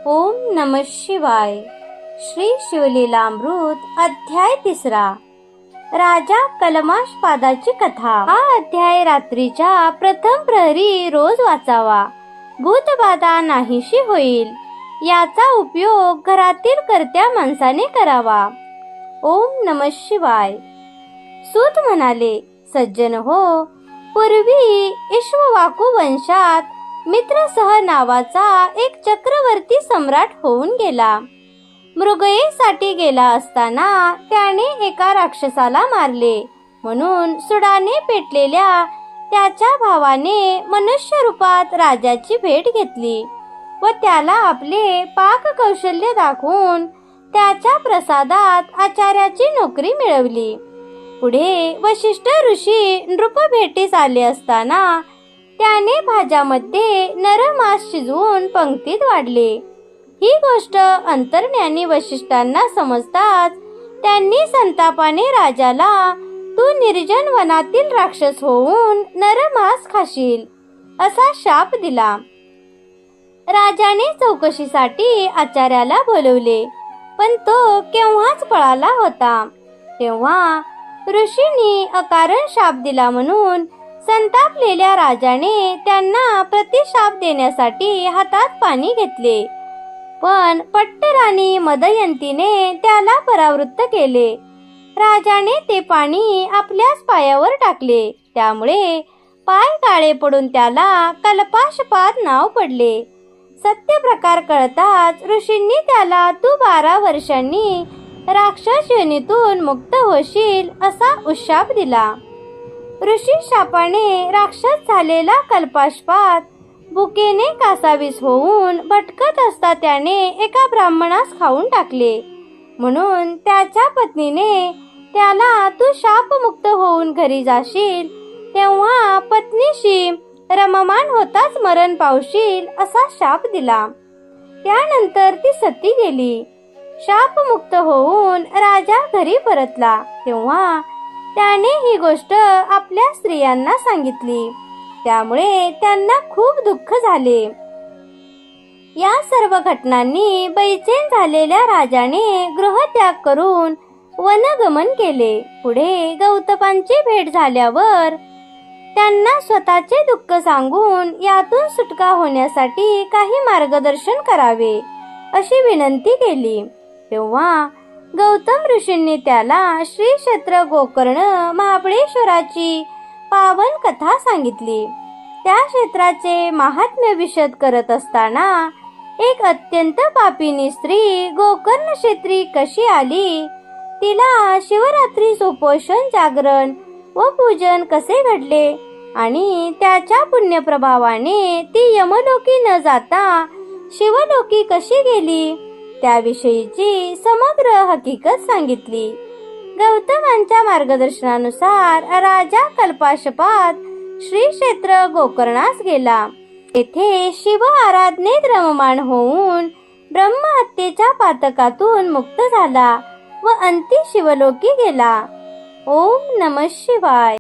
ओम नमः शिवाय. श्री शिवलीलामृत अध्याय 3. राजा कलमाशपादाची कथा. हा अध्याय रात्रीच्या प्रथम प्रहरी रोज वाचावा. भूतबाधा नाहीशी होईल. याचा उपयोग घरातील कर्त्या माणसाने करावा. ओम नमः शिवाय. सूत म्हणाले, सज्जन हो, पूर्वी इक्ष्वाकू वंशात मित्रसह नावाचा एक चक्रवर्ती सम्राट होऊन गेला. मृगयेसाठी गेला असताना त्याने एका राक्षसाला मारले. म्हणून सुडाने पेटलेल्या त्याच्या भावाने मनुष्य रूपात राजाची भेट घेतली व त्याला आपले पाक कौशल्य दाखवून त्याच्या प्रसादात आचार्याची नोकरी मिळवली. पुढे वशिष्ठ ऋषी नृप भेटीस आले असताना त्याने भाज्यामध्ये नरमास शिजवून पंक्तीत वाढले. ही गोष्ट अंतर्ज्ञानी वशिष्ठांना समजताच त्यांनी संतापाने राजाला, तू निर्जन वनातील राक्षस होऊन नरमास खाशील, असा शाप दिला. राजाने चौकशीसाठी आचार्याला बोलवले, पण तो केव्हाच पळाला होता. तेव्हा ऋषींनी अकारण शाप दिला म्हणून संतापलेल्या राजाने त्यांना प्रतिशाप देण्यासाठी हातात पाणी घेतले. पण पट्टराणी मदयंतीने त्याला परावृत्त केले. राजाने ते पाणी आपल्याच पायावर टाकले. त्यामुळे पाय काळे पडून त्याला कल्पाशपाद नाव पडले. सत्य प्रकार कळताच ऋषींनी त्याला तू 12 वर्षांनी राक्षस योनीतून मुक्त होशील असा उशाप दिला. ऋषी शापाने राक्षस झालेला कल्पाशपाद भुकेने कासावीस होऊन भटकत असता त्याने एका ब्राह्मणास खाऊन टाकले. म्हणून त्याच्या पत्नीने त्याला तू शापमुक्त होऊन घरी जाशील तेव्हा पत्नीशी रममाण होताच मरण पावशील असा शाप दिला. त्यानंतर ती सती गेली. शापमुक्त होऊन राजा घरी परतला तेव्हा त्याने ही गोष्ट आपल्या स्त्रियांना सांगितली. त्यामुळे त्यांना खूप दुःख झाले. या सर्व घटनांनी बैचेन झालेल्या राजाने गृहत्याग करून वनगमन केले. पुढे गौतमांची भेट झाल्यावर त्यांना स्वतःचे दुःख सांगून यातून सुटका होण्यासाठी काही मार्गदर्शन करावे अशी विनंती केली. तेव्हा गौतम ऋषींनी त्याला श्री क्षेत्र गोकर्ण महाबळेश्वराची पावन कथा सांगितली. त्या क्षेत्राचे महात्म्य विशद करत असताना एक अत्यंत पापिनी स्त्री गोकर्ण क्षेत्री कशी आली, तिला शिवरात्री उपोषण, जागरण व पूजन कसे घडले आणि त्याच्या पुण्यप्रभावाने ती यमलोकी न जाता शिवलोकी कशी गेली त्याविषयीची समग्र हकीकत सांगितली. गौतमांच्या मार्गदर्शनानुसार राजा कल्पाशपाद श्री क्षेत्र गोकर्णास गेला. येथे शिव आराधनेत रममाण होऊन ब्रह्महत्येच्या पातकातून मुक्त झाला व अंती शिवलोकी गेला. ओम नमः शिवाय.